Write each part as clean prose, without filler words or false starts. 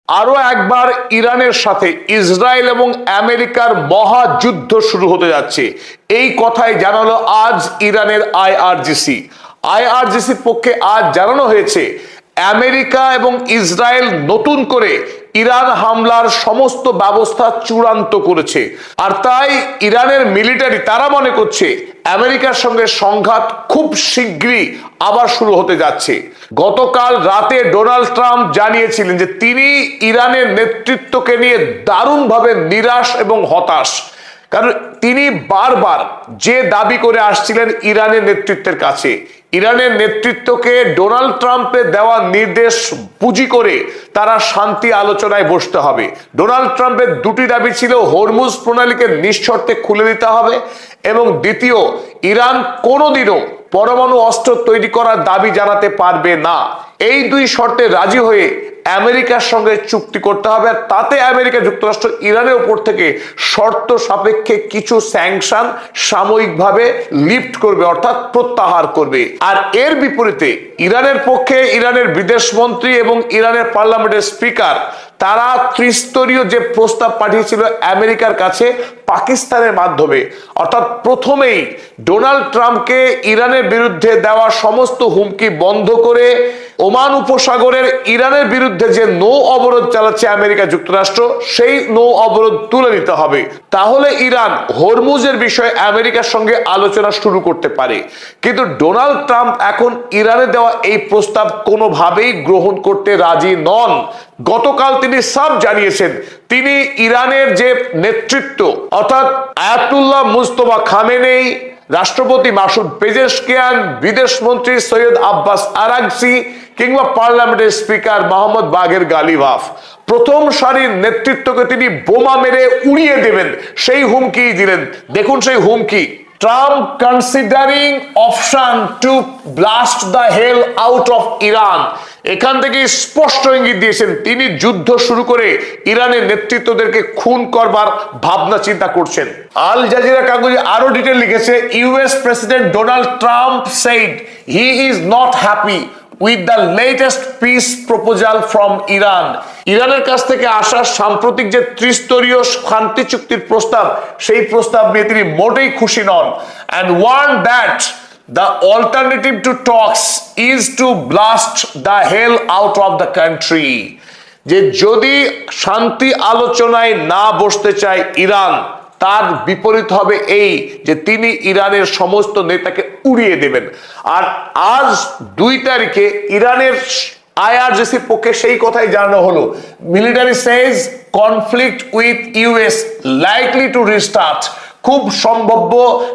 আরো একবার ইরানের সাথে ইসরায়েল এবং আমেরিকার মহাযুদ্ধ শুরু হতে যাচ্ছে, এই কথাই জানালো আজ ইরানের আইআরজিসির পক্ষে আজ জানানো হয়েছে আমেরিকা এবং ইসরায়েল নতুন করে ইরান হামলার সমস্ত ব্যবস্থা চূড়ান্ত করেছে। আর তাই ইরানের মিলিটারি তারা মনে করছে আমেরিকার সঙ্গে সংঘাত খুব শীঘ্রই আবার শুরু হতে যাচ্ছে। গতকাল রাতে ডোনাল্ড ট্রাম্প জানিয়েছিলেন যে তিনি ইরানের নেতৃত্বকে নিয়ে দারুণভাবে নিরাশ এবং হতাশ, কারণ তিনি বারবার যে দাবি করে আসছিলেন ইরানের নেতৃত্বের কাছে, ইরানের নেতৃত্বকে ডোনাল্ড ট্রাম্পের দেওয়া নির্দেশ পুঁজি করে তারা শান্তি আলোচনায় বসতে হবে। ডোনাল্ড ট্রাম্পের দুটি দাবি ছিল, হরমুজ প্রণালীকে নিঃশর্তে খুলে দিতে হবে এবং দ্বিতীয়, ইরান কোনোদিনও পরমাণু অস্ত্র তৈরি করার দাবি জানাতে পারবে না। এই দুই শর্তে রাজি হয়ে আমেরিকার সঙ্গে চুক্তি করতে হবে, আর তাতে আমেরিকা যুক্তরাষ্ট্র ইরানের উপর থেকে শর্ত সাপেক্ষে কিছু স্যাংশন সাময়িকভাবে লিফট করবে, অর্থাৎ প্রত্যাহার করবে। আর এর বিপরীতে ইরানের পক্ষে ইরানের বিদেশমন্ত্রী এবং ইরানের পার্লামেন্টের স্পিকার তারা ত্রিস্তরীয় যে প্রস্তাব পাঠিয়েছিল আমেরিকার কাছে পাকিস্তানের মাধ্যমে, অর্থাৎ প্রথমেই ডোনাল্ড ট্রাম্পকে ইরানের বিরুদ্ধে দেওয়া সমস্ত হুমকি বন্ধ করে ওমান উপসাগরের ইরানের বিরুদ্ধে যে নৌ অবরোধ চালাচ্ছে আমেরিকা যুক্তরাষ্ট্র, সেই নৌ অবরোধ তুলে নিতে হবে। তাহলে ইরান হরমুজের বিষয়ে আমেরিকার সঙ্গে আলোচনা শুরু করতে পারে। কিন্তু ডোনাল্ড ট্রাম্প এখন ইরানে দেওয়া এই প্রস্তাব কোনোভাবেই গ্রহণ করতে রাজি নন। গতকাল তিনি সব জানিয়েছেন তিনি ইরানের যে নেতৃত্ব, অর্থাৎ আয়াতুল্লাহ মুজতবা খামেনেই, রাষ্ট্রপতি মাসুদ পেজেশকিয়ান, বিদেশমন্ত্রী সৈয়দ আব্বাস আরাগচি কিংবা পার্লামেন্টের স্পিকার মোহাম্মদ বাগের গালিবাফ, প্রথম সারির নেতৃত্বকে তিনি বোমা মেরে উড়িয়ে দেবেন সেই হুমকি দিলেন। দেখুন সেই হুমকি, Trump considering option to blast the hell out of Iran. এখান থেকে স্পষ্ট ইঙ্গিত দিয়েছেন তিনি যুদ্ধ শুরু করে ইরানের নেতৃত্বদেরকে খুন করবার ভাবনা চিন্তা করছেন। আল জাজিরা কাগজে আরো ডিটেল লিখেছে, US president Donald Trump said he is not happy with the latest piece proposal from Iran. ইরানের কাছ থেকে আসা সাম্প্রতিক যে ত্রিস্তরীয় শান্তি চুক্তির প্রস্তাব, সেই প্রস্তাব নিয়ে তিনি মোটেই খুশি নন, and warned that the alternative to talks is to blast the hell out of the country. যে যদি শান্তি আলোচনায় না বসতে চায় ইরান, তার বিপরীত হবে এই যে তিনি ইরানের সমস্ত নেতাকে উড়িয়ে দেবেন। আর আজ 2 তারিখে ইরানের আইআরজিসির পক্ষে সেই কথাই জানানো হলো, military Sage conflict with US likely to restart. খুব সম্ভাব্য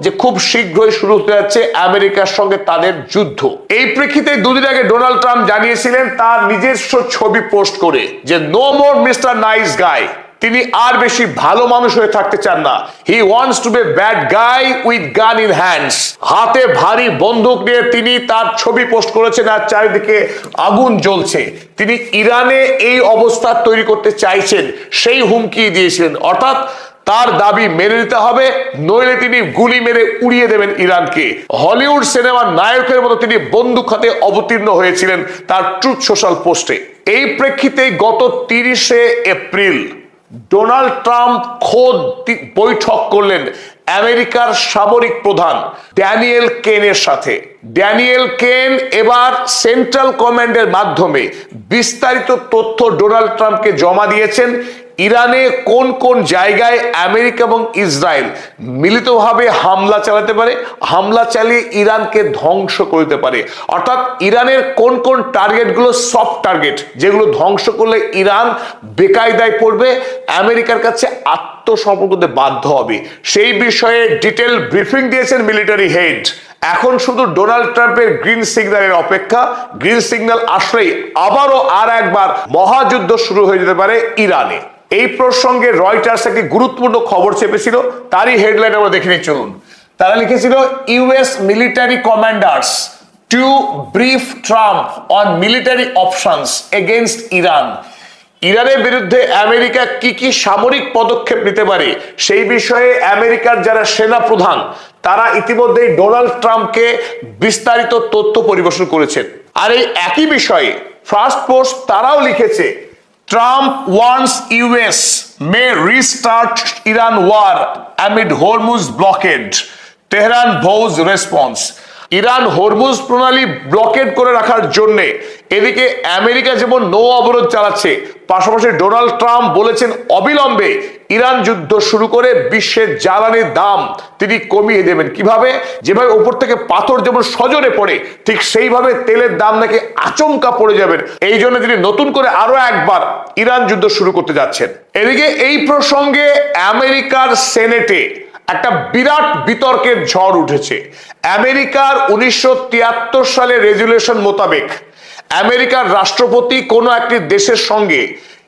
যে খুব শীঘ্রই শুরু হতে যাচ্ছে আমেরিকার সঙ্গে তাদের যুদ্ধ। এই প্রেক্ষিতে 2 দিন আগে ডোনাল্ড ট্রাম্প জানিয়েছিলেন তার নিজস্ব ছবি পোস্ট করে যে no more mister nice guy, তিনি আর বেশি ভালো মানুষ হয়ে থাকতে চান না। He wants to be bad guy with gun in hands. হাতে ভারী বন্দুক নিয়ে তিনি তার ছবি পোস্ট করেছেন আর চারিদিকে আগুন জ্বলছে। তিনি ইরানে এই অবস্থা তৈরি করতে চাইছেন, সেই হুমকি দিয়েছিলেন, অর্থাৎ তার দাবি মেনে নিতে হবে, নইলে তিনি গুলি মেরে উড়িয়ে দেবেন ইরানকে। হলিউড সিনেমার নায়কের মতো তিনি বন্দুক হাতে অবতীর্ণ হয়েছিলেন তার ট্রুথ সোশ্যাল পোস্টে। এই প্রেক্ষিতে গত 30শে এপ্রিল ডোনাল্ড ট্রাম্প খোদ বৈঠক করলেন আমেরিকার সামরিক প্রধান ড্যানিয়েল কেনের সাথে। ড্যানিয়েল কেন এবার সেন্ট্রাল কমান্ডের মাধ্যমে বিস্তারিত তথ্য ডোনাল্ড ট্রাম্পকে জমা দিয়েছেন। ইরানে কোন কোন জায়গায় আমেরিকা এবং ইসরায়েল মিলিতভাবে হামলা চালাতে পারে, হামলা চালিয়ে ইরানকে ধ্বংস করতে পারে, অর্থাৎ ইরানের কোন কোন টার্গেটগুলো সফট টার্গেট, যেগুলো ধ্বংস করলে ইরান বেকায়দায় পড়বে, আমেরিকার কাছে আত্মসমর্পণ করতে বাধ্য হবে, সেই বিষয়ে ডিটেল ব্রিফিং দিয়েছেন মিলিটারি হেড। এখন শুধু ডোনাল্ড ট্রাম্পের গ্রিন সিগন্যালের অপেক্ষা। গ্রিন সিগন্যাল আসলেই আবারও আর একবার মহাযুদ্ধ শুরু হয়ে যেতে পারে ইরানে। এই প্রসঙ্গে রয়টার্স একটি গুরুত্বপূর্ণ খবর চেপেছিল, তারই হেডলাইন আমরা দেখে নিই চলুন। তারা লিখেছিল, US military commanders to brief Trump on military options against Iran. ইরানের বিরুদ্ধে আমেরিকা কি কি সামরিক পদক্ষেপ নিতে পারে সেই বিষয়ে আমেরিকার যারা সেনা প্রধান তারা ইতিমধ্যেই ডোনাল্ড ট্রাম্পকে বিস্তারিত তথ্য পরিবেশন করেছেন। আর এই একই বিষয়ে ফার্স্ট পোস্ট তারাও লিখেছে Trump warns US may restart Iran war amid Hormuz blockade. Tehran vows response. Iran Hormuz প্রণালী ব্লকেড করে রাখার জন্য এদিকে আমেরিকা যেমন নৌ অবরোধ চালাচ্ছে, পাশাপাশি ডোনাল্ড ট্রাম্প বলেছেন অবিলম্বে ইরান যুদ্ধ শুরু করে বিশ্বের জ্বালানির দাম তিনি কমিয়ে দেবেন। কিভাবে? যেভাবে উপর থেকে পাথর যেমন সজোরে পড়ে, ঠিক সেইভাবে তেলের দাম নাকি আচমকা পড়ে যাবেন। এই জন্য তিনি নতুন করে আরো একবার ইরান যুদ্ধ শুরু করতে যাচ্ছেন। এদিকে এই প্রসঙ্গে আমেরিকার সেনেটে একটা বিরাট বিতর্কের ঝড় উঠেছে। আমেরিকার 1973 সালের রেজুলেশন মোতাবেক আমেরিকার রাষ্ট্রপতি কোনো একটি দেশের সঙ্গে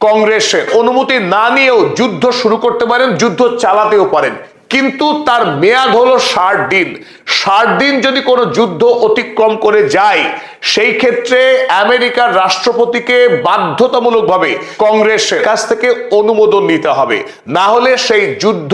কংগ্রেসের অনুমতি না নিয়েও যুদ্ধ শুরু করতে পারেন, যুদ্ধ চালাতেও পারেন, কিন্তু তার মেয়াদ হলো 60 দিন। 60 দিন যদি কোনো যুদ্ধ অতিক্রম করে যায়, সেই ক্ষেত্রে আমেরিকার রাষ্ট্রপতিকে বাধ্যতামূলকভাবে কংগ্রেসের কাছ থেকে অনুমোদন নিতে হবে, না হলে সেই যুদ্ধ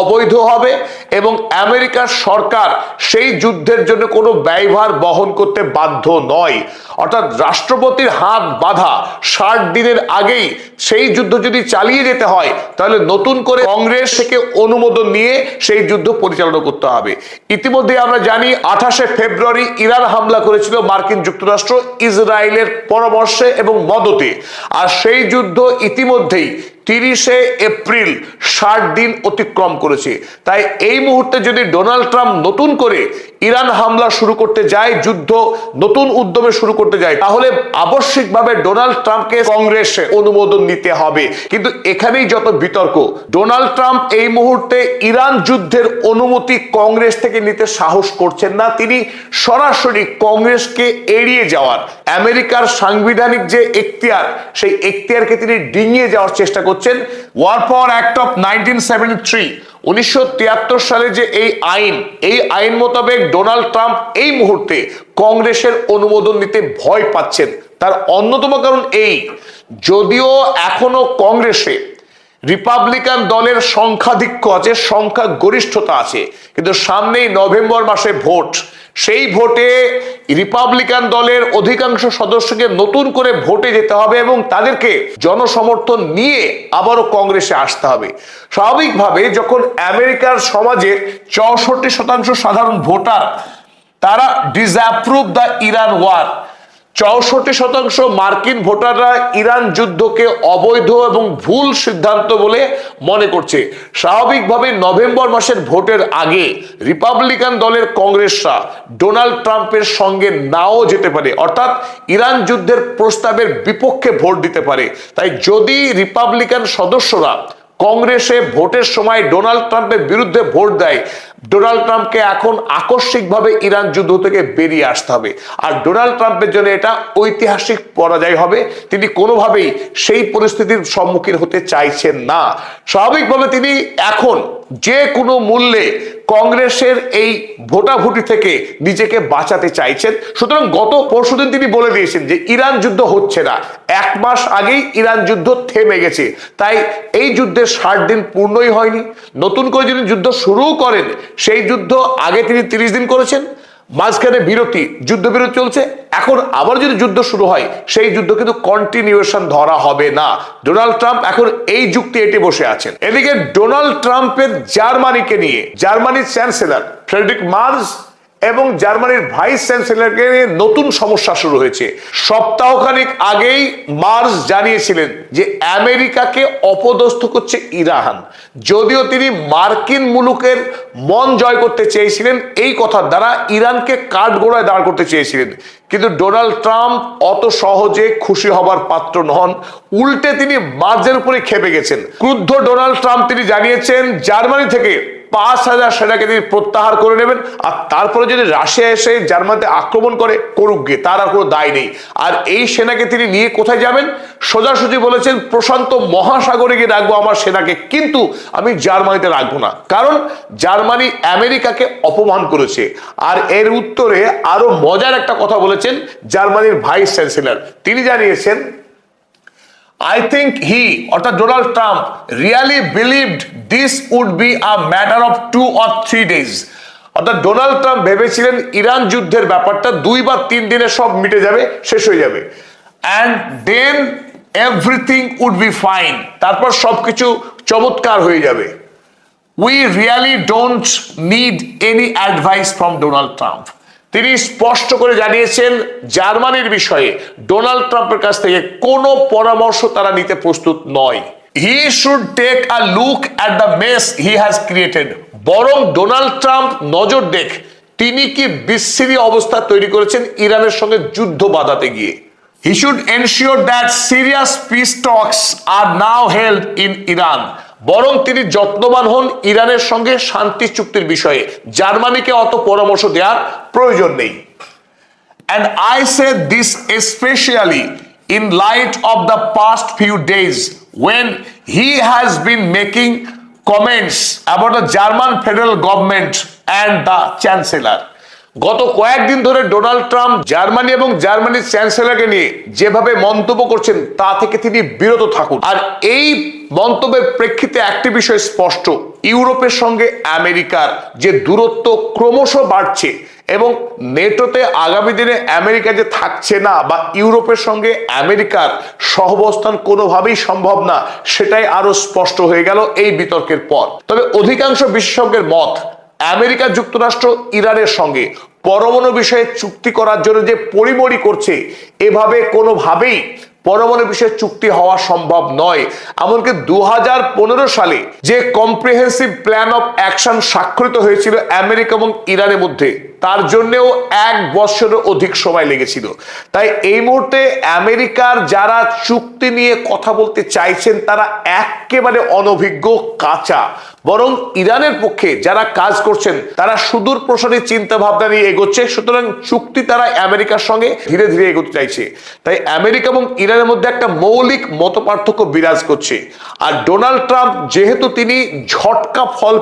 অবৈধ হবে এবং আমেরিকার সরকার সেই যুদ্ধের জন্য কোনো ব্যয়ভার বহন করতে বাধ্য নয়। অর্থাৎ রাষ্ট্রপতির হাত বাঁধা 60 দিনের আগেই সেই যুদ্ধ যদি চালিয়ে যেতে হয়, তাহলে নতুন করে কংগ্রেস থেকে অনুমোদন নিয়ে সেই যুদ্ধ পরিচালনা করতে হবে। ইতিমধ্যে আমরা জানি 28শে ফেব্রুয়ারি ইরান হামলা করেছিল মার্কিন যুক্তরাষ্ট্র ইসরায়েলের পরামর্শে এবং মদতে, আর সেই যুদ্ধ ইতিমধ্যেই 30শে এপ্রিল 60 দিন অতিক্রম করেছে। তাই এই মুহূর্তে যদি ডোনাল্ড ট্রাম্প নতুন করে ইরান হামলা শুরু করতে যায়, যুদ্ধ নতুন উদ্যমে শুরু করতে যায়, তাহলে আবশ্যিকভাবে ডোনাল্ড ট্রাম্পকে কংগ্রেসে অনুমোদন নিতে হবে। কিন্তু এখানেই যত বিতর্ক, ডোনাল্ড ট্রাম্প এই মুহূর্তে ইরান যুদ্ধের অনুমতি কংগ্রেস থেকে নিতে সাহস করছেন না। তিনি সরাসরি কংগ্রেসকে এড়িয়ে যাওয়ার, আমেরিকার সাংবিধানিক যে এখতিয়ার, সেই এখতিয়ারকে তিনি ডিঙিয়ে যাওয়ার চেষ্টা করছেন। ওয়ার পাওয়ার অ্যাক্ট অফ 1973, 1973 সালে যে এই আইন মোতাবেক ডোনাল্ড ট্রাম্প এই মুহূর্তে কংগ্রেসের অনুমোদন নিতে ভয় পাচ্ছেন। তার অন্যতম কারণ এই, যদিও এখনো কংগ্রেসে রিপাবলিকান দলের সংখ্যাধিক্য আছে, সংখ্যা গরিষ্ঠতা আছে, কিন্তু সামনেই নভেম্বর মাসে ভোট। সেই ভোটে রিপাবলিকান দলের অধিকাংশ সদস্যকে নতুন করে ভোটে যেতে হবে এবং তাদেরকে জনসমর্থন নিয়ে আবারও কংগ্রেসে আসতে হবে। স্বাভাবিকভাবে যখন আমেরিকার সমাজের 64% সাধারণ ভোটার তারা ডিসঅ্যাপ্রুভ দ্য ইরান ওয়ার, 64% মার্কিন ভোটাররা ইরান যুদ্ধকে অবৈধ এবং ভুল সিদ্ধান্ত বলে মনে করছে, স্বাভাবিকভাবে নভেম্বর মাসের ভোটের আগে রিপাবলিকান দলের কংগ্রেসরা ডোনাল্ড ট্রাম্পের সঙ্গে নাও যেতে পারে, অর্থাৎ ইরান যুদ্ধের প্রস্তাবের বিপক্ষে ভোট দিতে পারে। তাই যদি রিপাবলিকান সদস্যরা কংগ্রেসে ভোটের সময় ডোনাল্ড ট্রাম্পের বিরুদ্ধে ভোট দেয়, ডোনাল্ড ট্রাম্পকে এখন আকস্মিকভাবে ইরান যুদ্ধ থেকে বেরিয়ে আসতে হবে। আর ডোনাল্ড ট্রাম্পের জন্য এটা ঐতিহাসিক পরাজয় হবে। তিনি কোনোভাবেই সেই পরিস্থিতির সম্মুখীন হতে চাইছেন না। স্বাভাবিকভাবে তিনি এখন যে কোনো মূল্যে কংগ্রেসের এই ভোটাভুটি থেকে নিজেকে বাঁচাতে চাইছেন। সুতরাং গত পরশুদিন তিনি বলে দিয়েছেন যে ইরান যুদ্ধ হচ্ছে না, 1 মাস আগেই ইরান যুদ্ধ থেমে গেছে। তাই এই যুদ্ধের 60 দিন পূর্ণই হয়নি। নতুন করে যদি যুদ্ধ শুরু করেন, সেই যুদ্ধ আগে তিনি 30 দিন করেছেন, মাঝখানে যুদ্ধবিরতি চলছে, এখন আবার যদি যুদ্ধ শুরু হয়, সেই যুদ্ধ কিন্তু কন্টিনিউয়েশন ধরা হবে না। ডোনাল্ড ট্রাম্প এখন এই যুক্তি এটি বসে আছেন। এদিকে ডোনাল্ড ট্রাম্পের জার্মানিকে নিয়ে, জার্মানির চ্যান্সেলর ফ্রেডরিক মার্জ এবং জার্মানির ভাইস চ্যান্সেলরকে নিয়ে নতুন সমস্যা শুরু হয়েছে। সপ্তাহখানেক আগেই মার্জ জানিয়েছিলেন যে আমেরিকাকে অপদস্থ করছে ইরান। যদিও তিনি মার্কিন মুলুকের মন জয় করতে চেয়েছিলেন, এই কথার দ্বারা ইরানকে কাঠগড়ায় দাঁড় করতে চেয়েছিলেন, কিন্তু ডোনাল্ড ট্রাম্প অত সহজে খুশি হবার পাত্র নন। উল্টে তিনি মার্জের উপরে খেপে গেছেন। ক্রুদ্ধ ডোনাল্ড ট্রাম্প তিনি জানিয়েছেন জার্মানি থেকে 5000 সেনাকে তিনি প্রত্যাহার করে নেবেন, আর তারপরে যদি রাশিয়া এসে জার্মানিতে আক্রমণ করে, করুক গে, তার আর কোনো দায় নেই। আর এই সেনাকে তিনি নিয়ে কোথায় যাবেন? সোজাসুজি বলেছেন প্রশান্ত মহাসাগরে গিয়ে রাখবো আমার সেনাকে, কিন্তু আমি জার্মানিতে রাখবো না, কারণ জার্মানি আমেরিকাকে অপমান করেছে। আর এর উত্তরে আরো মজার একটা কথা বলেছেন জার্মানির ভাইস চ্যান্সেলর। তিনি জানিয়েছেন I think he, অর্থাৎ Donald Trump, really believed this would be a matter of 2 or 3 days। অর্থাৎ ডোনাল্ড ট্রাম্প ভেবেছিলেন ইরান যুদ্ধের ব্যাপারটা 2 বা 3 দিনে সব মিটে যাবে, শেষ হয়ে যাবে। And then everything would be fine, তারপর সবকিছু চমৎকার হয়ে যাবে। We really don't need any advice from Donald Trump. তিনি স্পষ্ট করে জানিয়েছেন জার্মানির বিষয়ে ডোনাল্ড ট্রাম্পের কাছ থেকে কোনো পরামর্শ তারা নিতে প্রস্তুত নয়। He should take a look at the mess he has created. বরং ডোনাল্ড ট্রাম্প নজর দেখ তিনি কি বিচ্ছিরি অবস্থা তৈরি করেছেন ইরানের সঙ্গে যুদ্ধ বাঁধাতে গিয়ে। He should ensure that serious peace talks are now held in Iran. বরং তিনি যত্নবান হন ইরানের সঙ্গে শান্তি চুক্তির বিষয়ে, জার্মানিকে অত পরামর্শ দেওয়ার প্রয়োজন নেই। And I say this especially in light of the past few days when he has been making comments about the German federal government and the chancellor. গত কয়েকদিন ধরে ডোনাল্ড ট্রাম্প জার্মানি এবং জার্মানির চ্যান্সেলরকে নিয়ে যেভাবে মন্তব্য করছেন তা থেকে তিনি বিরত থাকুন। আর এই মন্তব্যের প্রেক্ষিতে একটি বিষয় স্পষ্ট, ইউরোপের সঙ্গে আমেরিকার যে দূরত্ব ক্রমশ বাড়ছে এবং নেটোতে আগামী দিনে আমেরিকা যে থাকছে না বা ইউরোপের সঙ্গে আমেরিকার সহাবস্থান কোনোভাবেই সম্ভব না, সেটাই আরো স্পষ্ট হয়ে গেল এই বিতর্কের পর। তবে অধিকাংশ বিশেষজ্ঞের মত আমেরিকা যুক্তরাষ্ট্র ইরানের সঙ্গে পরমাণু বিষয়ে চুক্তি করার জন্য যে পরিমরি করছে, এভাবে কোনোভাবেই পরমাণু বিষয়ে চুক্তি হওয়া সম্ভব নয়। এমনকি 2015 সালে যে কম্প্রিহেন্সিভ প্ল্যান অফ অ্যাকশন স্বাক্ষরিত হয়েছিল আমেরিকা এবং ইরানের মধ্যে, তার জন্যও 1 বছরের অধিক সময় লেগেছিল। তাই এই মুহূর্তে আমেরিকার যারা চুক্তি নিয়ে কথা বলতে চাইছেন তারা একেবারে অনভিজ্ঞ, কাঁচা। বরং ইরানের পক্ষে যারা কাজ করছেন তারা সুদূর প্রসারী চিন্তা ভাবনা নিয়ে এগোচ্ছে। সুতরাং চুক্তি তারা আমেরিকার সঙ্গে ধীরে ধীরে এগোতে চাইছে। তাই আমেরিকা এবং ইরানের মধ্যে একটা মৌলিক মতপার্থক্য বিরাজ করছে। আর ডোনাল্ড ট্রাম্প যেহেতু তিনি ঝটকা ফল